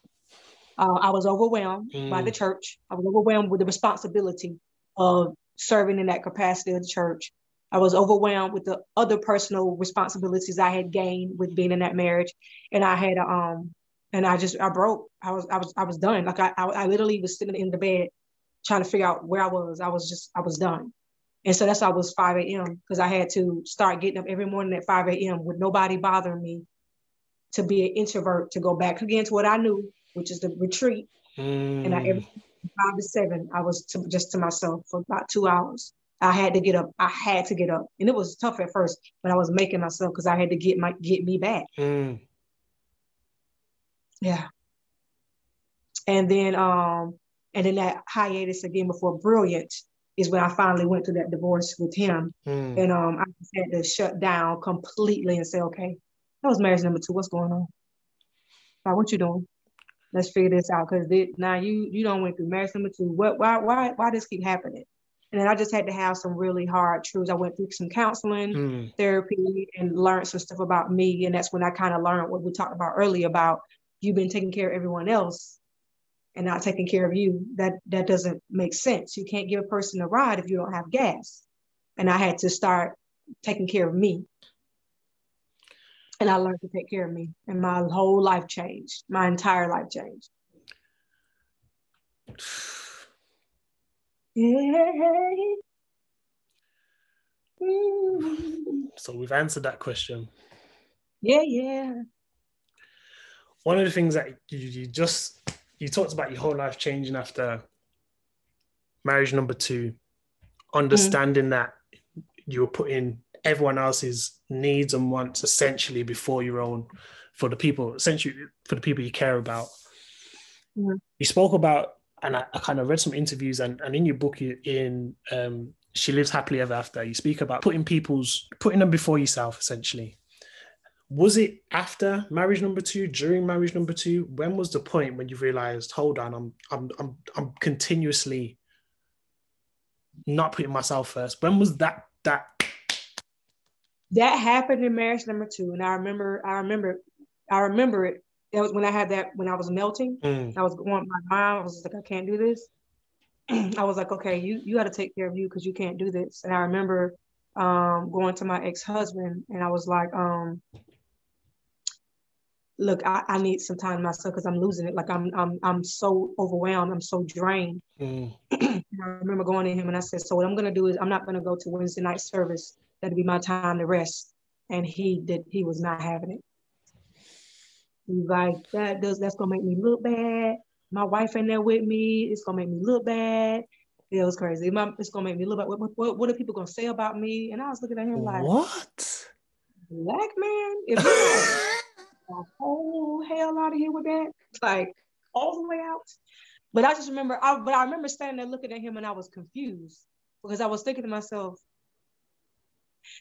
I was overwhelmed by the church. I was overwhelmed with the responsibility of serving in that capacity of the church. I was overwhelmed with the other personal responsibilities I had gained with being in that marriage. And I had, and I broke. I was done. Like I literally was sitting in the bed trying to figure out where I was. I was done. And so that's why it was 5 a.m. because I had to start getting up every morning at 5 a.m. with nobody bothering me, to be an introvert, to go back again to what I knew, which is the retreat. And every 5 to 7, I was just to myself for about 2 hours. I had to get up. And it was tough at first, but I was making myself because I had to get me back. Yeah. And then that hiatus again before Brilliant is when I finally went through that divorce with him. And I just had to shut down completely and say, okay, that was marriage number 2. What's going on? Like, what you doing? Let's figure this out. Because now you don't went through marriage number 2. Why this keep happening? And then I just had to have some really hard truths. I went through some counseling, therapy, and learned some stuff about me. And that's when I kind of learned what we talked about earlier about you've been taking care of everyone else and not taking care of you. That doesn't make sense. You can't give a person a ride if you don't have gas. And I had to start taking care of me. And I learned to take care of me. And my whole life changed. My entire life changed. So we've answered that question. Yeah. One of the things that you talked about your whole life changing after marriage number 2, understanding that you were putting everyone else's needs and wants essentially before your own, for the people you care about. You spoke about, and I kind of read some interviews and in your book in She Lives Happily Ever After, you speak about putting them before yourself, essentially. Was it after marriage number 2, during marriage number 2? When was the point when you realized, hold on, I'm continuously not putting myself first? When was that happened in marriage number 2? And I remember it. It was when I had that, when I was melting. I was going, my mind, I was like, I can't do this. I was like, okay, you got to take care of you because you can't do this. And I remember going to my ex-husband and I was like, look, I need some time to myself because I'm losing it. Like I'm so overwhelmed. I'm so drained. And I remember going to him and I said, so what I'm going to do is I'm not going to go to Wednesday night service. That'd be my time to rest. And he was not having it. He's like, that's going to make me look bad. My wife in there with me. It's going to make me look bad. It was crazy. It's going to make me look bad. What are people going to say about me? And I was looking at him like, what? Black man? If you the whole hell out of here with that, like all the way out. But I just remember, I remember standing there looking at him and I was confused because I was thinking to myself,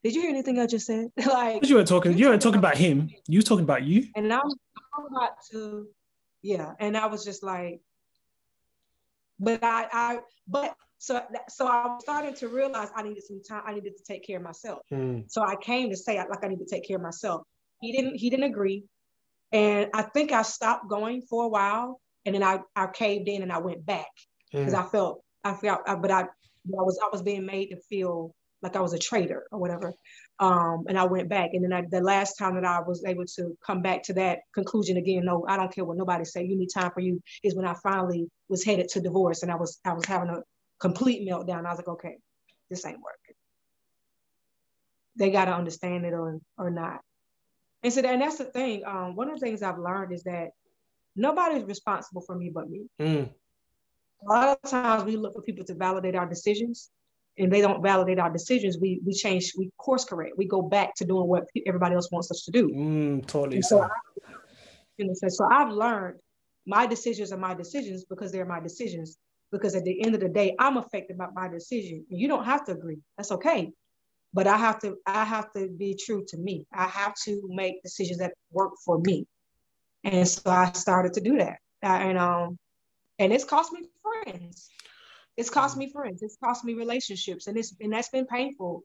did you hear anything I just said? Like you weren't talking about him. You were talking about you. And I'm about to, yeah. And I was just like, but so I was starting to realize I needed some time. I needed to take care of myself. So I came to say like I need to take care of myself. He didn't agree. And I think I stopped going for a while and then I caved in and I went back because I was being made to feel like I was a traitor or whatever. And I went back. And then the last time that I was able to come back to that conclusion again, no, I don't care what nobody say, you need time for you, is when I finally was headed to divorce and I was having a complete meltdown. I was like, okay, this ain't working. They got to understand it or not. And so and that's the thing. One of the things I've learned is that nobody's responsible for me but me. A lot of times we look for people to validate our decisions, and they don't validate our decisions. We change, we course correct. We go back to doing what everybody else wants us to do. Totally. So I've learned my decisions are my decisions because they're my decisions. because at the end of the day, I'm affected by my decision. And you don't have to agree. That's okay. But I have to be true to me. I have to make decisions that work for me. And so I started to do that. And it's cost me friends. It's cost me friends. It's cost me relationships. And that's been painful.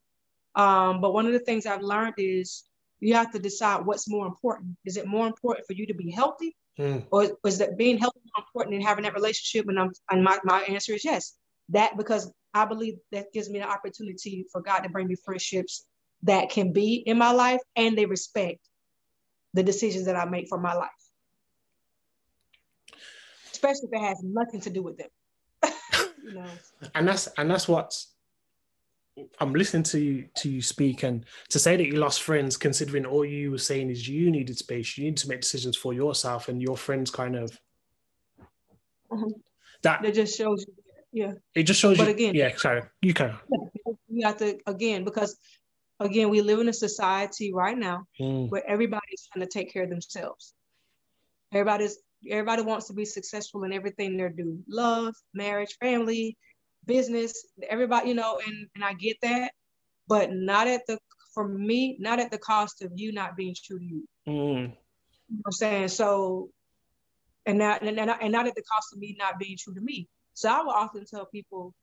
But one of the things I've learned is you have to decide what's more important. Is it more important for you to be healthy? Or is that being healthy more important than having that relationship? And my answer is yes. That, because I believe that gives me the opportunity for God to bring me friendships that can be in my life and they respect the decisions that I make for my life. Especially if it has nothing to do with them. You know? And that's what I'm listening to you speak, and to say that you lost friends, considering all you were saying is you needed space, you need to make decisions for yourself, and your friends kind of that just shows you. Yeah. It just shows but you. Again, yeah, sorry, you can. You have to, because we live in a society right now where everybody's trying to take care of themselves. Everybody wants to be successful in everything they're doing. Love, marriage, family, business, everybody, and I get that, but not at the cost of you not being true to you. You know what I'm saying? So, and not at the cost of me not being true to me. So I will often tell people,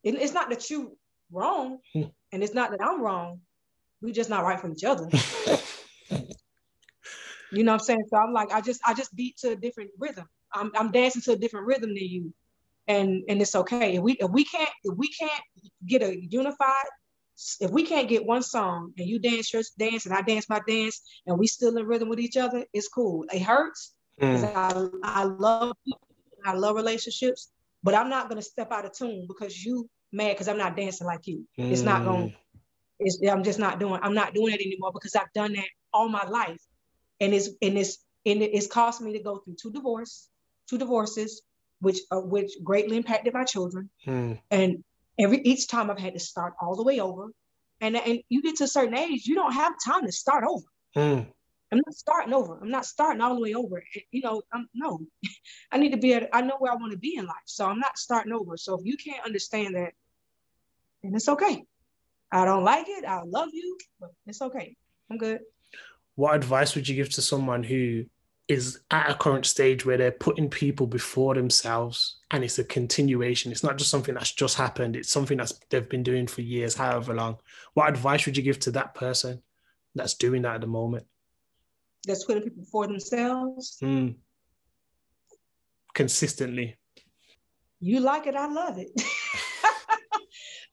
it's not that you wrong, and it's not that I'm wrong. We just not right for each other. You know what I'm saying? So I'm like, I just beat to a different rhythm. I'm dancing to a different rhythm than you, and it's okay. If we can't get a unified, if we can't get one song and you dance your dance and I dance my dance and we still in rhythm with each other, it's cool. It hurts because I love people, I love relationships, but I'm not gonna step out of tune because you mad because I'm not dancing like you. It's not going. I'm just not doing. I'm not doing it anymore because I've done that all my life, and it's cost me to go through two divorces, which greatly impacted my children, and each time I've had to start all the way over, and you get to a certain age, you don't have time to start over. I'm not starting over. I'm not starting all the way over. No, I need to be I know where I want to be in life. So I'm not starting over. So if you can't understand that, then it's okay. I don't like it. I love you, but it's okay. I'm good. What advice would you give to someone who is at a current stage where they're putting people before themselves and it's a continuation? It's not just something that's just happened. It's something they've been doing for years, however long. What advice would you give to that person that's doing that at the moment? That's putting people before themselves. Consistently. You like it, I love it.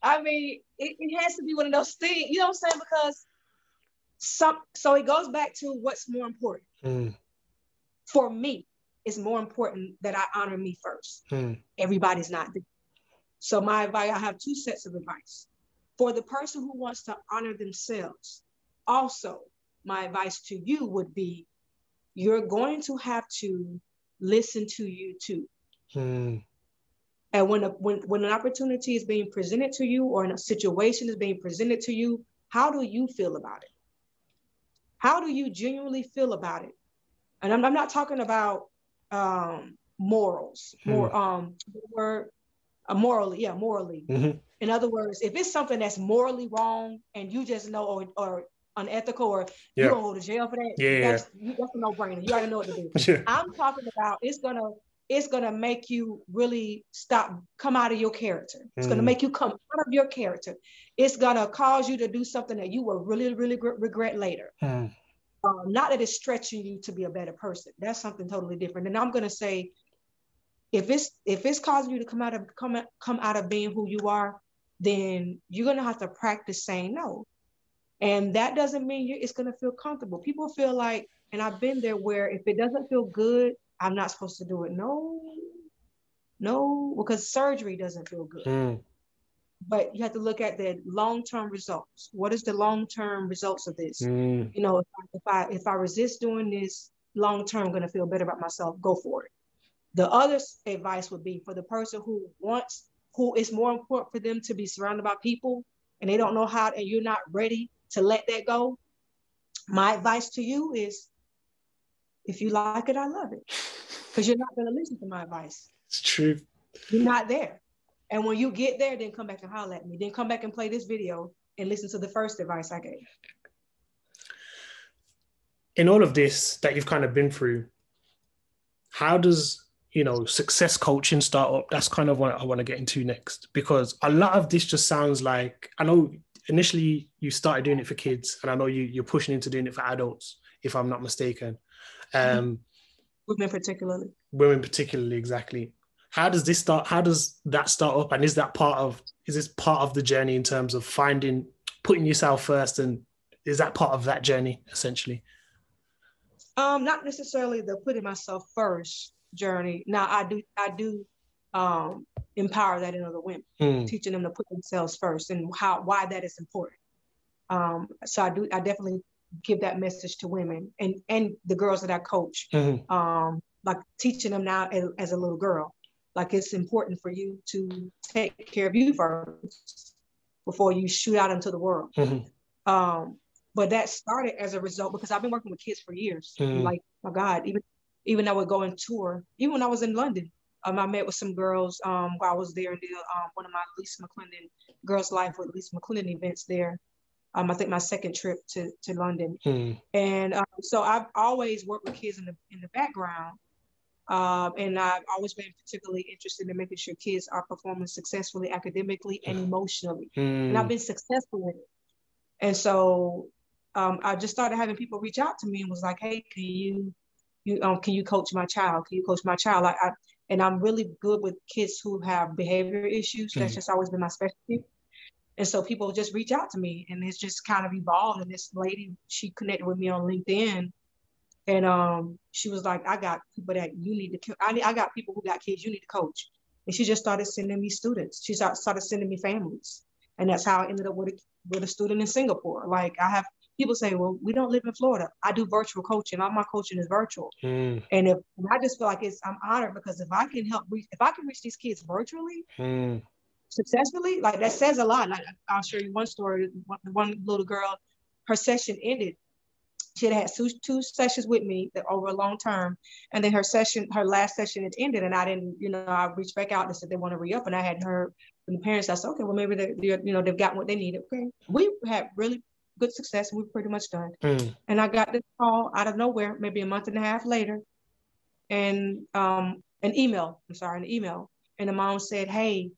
I mean, it has to be one of those things, you know what I'm saying? Because so it goes back to what's more important. For me, it's more important that I honor me first. Everybody's not there. So my advice, I have two sets of advice. For the person who wants to honor themselves, also, my advice to you would be, you're going to have to listen to you too. And when an opportunity is being presented to you or a situation is being presented to you, how do you feel about it? How do you genuinely feel about it? And I'm not talking about morals, morally. In other words, if it's something that's morally wrong and you just know, or unethical, or you're gonna go to jail for that, that's a no-brainer. You already know what to do. I'm talking about it's gonna make you really come out of your character. It's gonna make you come out of your character. It's gonna cause you to do something that you will really, really regret later. Not that it's stretching you to be a better person. That's something totally different. And I'm gonna say, if it's causing you to come out of being who you are, then you're gonna have to practice saying no. And that doesn't mean it's gonna feel comfortable. People feel like, and I've been there, where if it doesn't feel good, I'm not supposed to do it. No, because surgery doesn't feel good. But you have to look at the long-term results. What is the long-term results of this? If I resist doing this long-term, I'm going to feel better about myself. Go for it. The other advice would be for the person who it's more important for them to be surrounded by people and they don't know how, and you're not ready to let that go. My advice to you is, if you like it, I love it. Because you're not going to listen to my advice. It's true. You're not there. And when you get there, then come back and holler at me. Then come back and play this video and listen to the first advice I gave. In all of this that you've kind of been through, how does, success coaching start up? That's kind of what I want to get into next, because a lot of this just sounds like, I know initially you started doing it for kids, and I know you're pushing into doing it for adults, if I'm not mistaken. Women particularly, exactly. How does this start? How does that start up? And is this part of the journey in terms of putting yourself first? And is that part of that journey essentially? Not necessarily the putting myself first journey. Now I do empower that in other women, teaching them to put themselves first and why that is important. So I definitely give that message to women and the girls that I coach, like teaching them now as a little girl, like it's important for you to take care of you first before you shoot out into the world. But that started as a result because I've been working with kids for years. Like, my God, even I would go and tour, even when I was in London, I met with some girls while I was there and did one of my Lisa Mcclendon Girls Life with Lisa Mcclendon events there. I think my second trip to London. And so I've always worked with kids in the background. And I've always been particularly interested in making sure kids are performing successfully academically and emotionally. And I've been successful with it. And so I just started having people reach out to me and was like, hey, can you coach my child? Can you coach my child? And I'm really good with kids who have behavior issues. That's just always been my specialty. And so people just reach out to me, and it's just kind of evolved. And this lady, she connected with me on LinkedIn, and she was like, I got people that you need to, I got people who got kids you need to coach. And she just started sending me students. She started sending me families. And that's how I ended up with a student in Singapore. Like, I have people say, well, we don't live in Florida. I do virtual coaching. All my coaching is virtual. And I just feel like I'm honored because if I can reach these kids virtually, successfully, like that says a lot. Like, I'll show you one story. One little girl, her session ended. She had two sessions with me over a long term, and then her last session had ended, and I didn't, I reached back out and said they want to re-up, and I hadn't heard from the parents. I said, okay, well maybe they've gotten what they needed. Okay, we had really good success, and we were pretty much done. And I got this call out of nowhere, maybe a month and a half later, and an email, and the mom said, hey,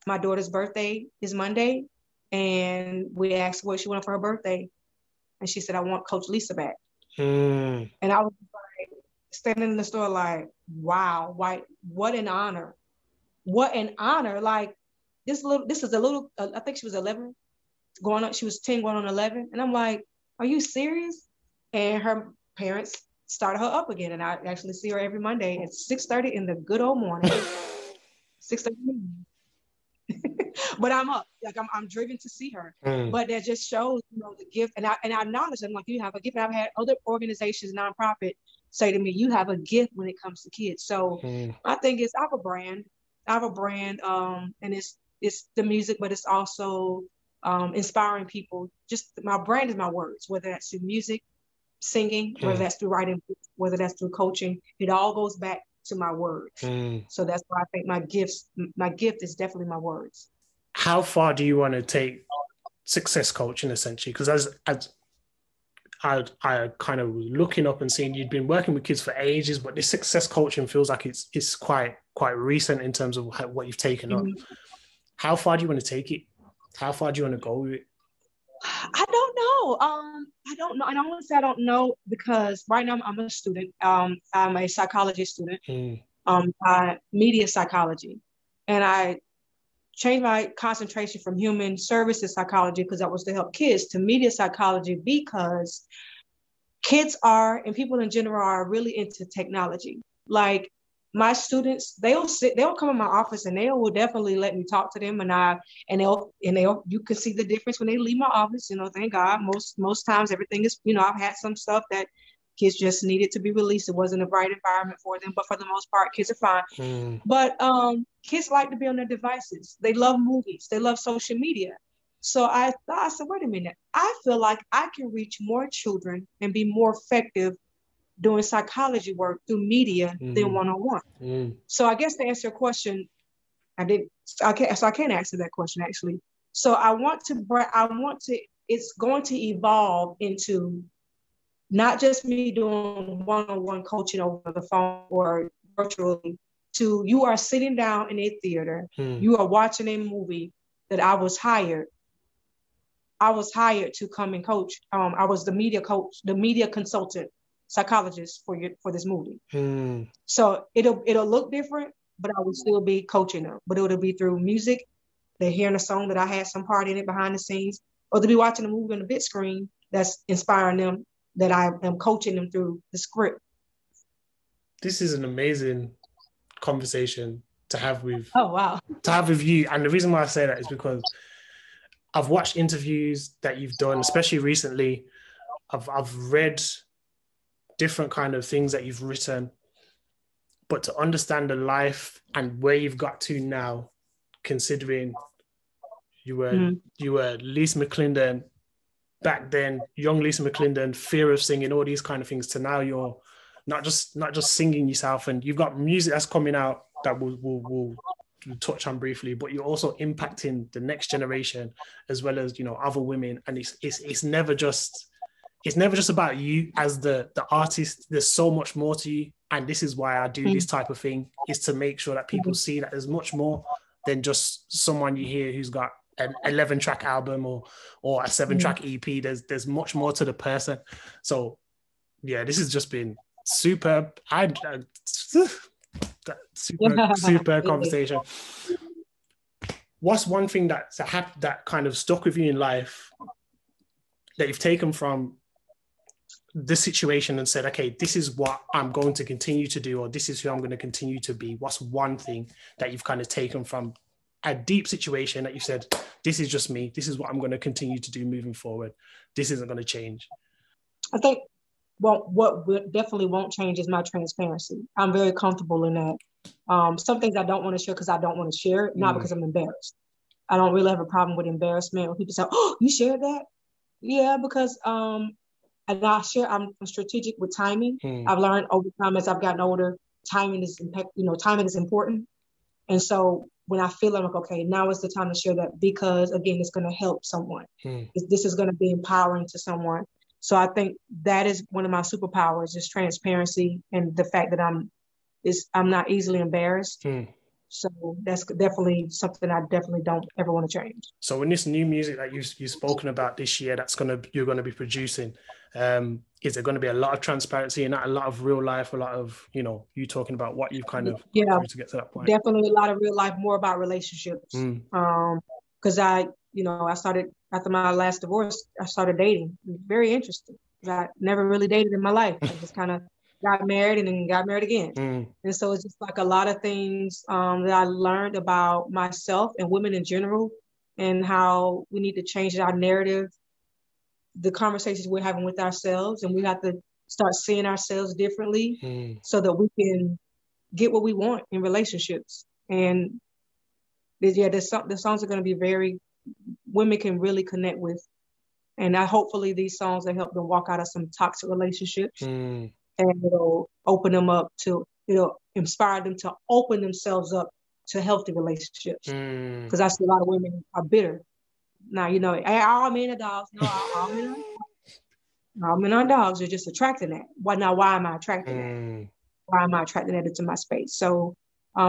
my daughter's birthday is Monday, and we asked what she wanted for her birthday. And she said, I want Coach Lisa back. And I was like, standing in the store like, wow, what an honor. What an honor. Like, this is a little, I think she was 11, she was 10 going on 11. And I'm like, are you serious? And her parents started her up again. And I actually see her every Monday at 6:30 in the good old morning. 6:30. But I'm up, like I'm driven to see her. But that just shows, the gift. And I acknowledge them, like, you have a gift. And I've had other organizations, nonprofit, say to me, you have a gift when it comes to kids. So I think I have a brand, and it's the music, but it's also inspiring people. Just my brand is my words, whether that's through music, singing, whether that's through writing, whether that's through coaching. It all goes back to my words. So that's why I think my gift is definitely my words. How far do you want to take success coaching, essentially? Because as I kind of was looking up and seeing you'd been working with kids for ages, but this success coaching feels like it's quite recent in terms of what you've taken up. How far do you want to take it? How far do you want to go with it? I don't know. I don't know. And I want to say I don't know because right now I'm a student. I'm a psychology student, media psychology. And I changed my concentration from human services psychology, because that was to help kids, to media psychology, because kids and people in general are really into technology. Like, my students, they'll come in my office and they will definitely let me talk to them, and you can see the difference when they leave my office. Thank God, most times everything is, I've had some stuff that kids just needed to be released. It wasn't a right environment for them, but for the most part, kids are fine. But kids like to be on their devices. They love movies. They love social media. So I said, wait a minute. I feel like I can reach more children and be more effective doing psychology work through media than one-on-one. So I guess to answer your question, I can't answer that question actually. So I want to, it's going to evolve into not just me doing one-on-one coaching over the phone or virtually, to you are sitting down in a theater, you are watching a movie that I was hired to come and coach. I was the media coach, the media consultant, psychologist for this movie. So it'll look different, but I will still be coaching them. But it'll be through music. They're hearing a song that I had some part in it behind the scenes, or they'll be watching a movie on the big screen that's inspiring them, that I am coaching them through the script. This is an amazing conversation to have with you. And the reason why I say that is because I've watched interviews that you've done, especially recently. I've read different kind of things that you've written, but to understand the life and where you've got to now, considering you were Lisa Mcclendon back then, young Lisa Mcclendon, fear of singing, all these kind of things, to now you're not just singing yourself, and you've got music that's coming out that we'll touch on briefly, but you're also impacting the next generation as well as, other women. And it's never just about you as the artist. There's so much more to you. And this is why I do this type of thing, is to make sure that people see that there's much more than just someone you hear who's got an 11-track album or a 7-track EP. There's much more to the person. So yeah, this has just been superb. Super conversation. What's one thing that kind of stuck with you in life that you've taken from the situation and said, okay, this is what I'm going to continue to do, or this is who I'm going to continue to be? What's one thing that you've kind of taken from a deep situation that you said, this is just me, this is what I'm going to continue to do moving forward, this isn't going to change? I think what definitely won't change is my transparency. I'm very comfortable in that. Some things I don't want to share because I don't want to share it, not because I'm embarrassed. I don't really have a problem with embarrassment when people say, oh, you shared that? Yeah, because and I'm strategic with timing. I've learned over time as I've gotten older, timing is important. And so when I feel like, okay, now is the time to share that, because again, it's going to help someone. This is going to be empowering to someone. So I think that is one of my superpowers, is transparency, and the fact that I'm not easily embarrassed. So that's definitely something I definitely don't ever want to change. So in this new music that you've spoken about this year, you're going to be producing, is there going to be a lot of transparency and not a lot of real life, a lot of, you talking about what you've kind of through to get to that point? Definitely a lot of real life, more about relationships. Because I started, after my last divorce, I started dating. It was very interesting. I never really dated in my life. I just kind of got married and then got married again. And so it's just like a lot of things that I learned about myself and women in general, and how we need to change our narrative, the conversations we're having with ourselves, and we have to start seeing ourselves differently so that we can get what we want in relationships. And the songs are going to be women can really connect with. And hopefully these songs will help them walk out of some toxic relationships. And it'll inspire them to open themselves up to healthy relationships. Because I see a lot of women are bitter. Now, all men are dogs. No, all men are dogs. You're just attracting that. Why am I attracting that? Why am I attracting that into my space? So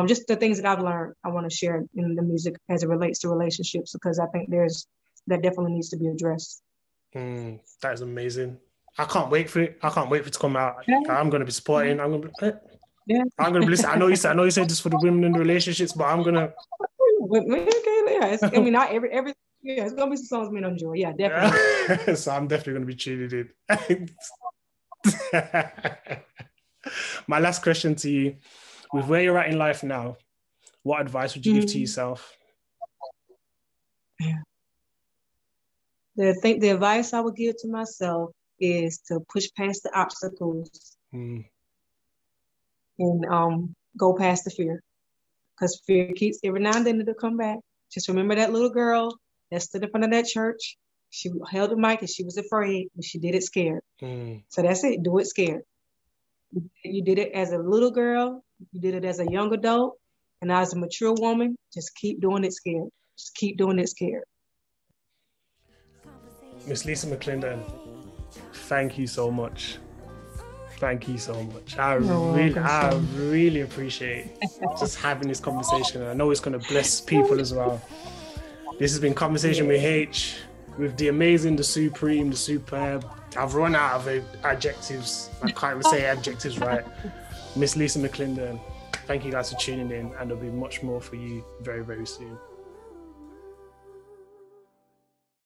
just the things that I've learned, I want to share in the music as it relates to relationships, because I think that definitely needs to be addressed. That is amazing. I can't wait for it. I can't wait for it to come out. I'm going to be supporting. I'm going to be listening. I know you said this for the women in the relationships, but I'm going to. Not every. Yeah, it's going to be some songs men enjoy. Yeah, definitely. So I'm definitely going to be tuning in. My last question to you: with where you're at in life now, what advice would you give to yourself? The advice I would give to myself is to push past the obstacles and go past the fear, because fear keeps, every now and then it'll come back. Just remember that little girl that stood in front of that church. She held the mic and she was afraid, and she did it scared. So that's it. Do it scared. You did it as a little girl. You did it as a young adult. And as a mature woman, just keep doing it scared. Just keep doing it scared. Miss Lisa Mcclendon, thank you so much. Thank you so much. I really appreciate just having this conversation. I know it's going to bless people as well. This has been Conversation with Haych, with the amazing, the supreme, the superb. I've run out of adjectives. I can't even say adjectives right. Miss Lisa Mcclendon, thank you guys for tuning in, and there'll be much more for you very, very soon.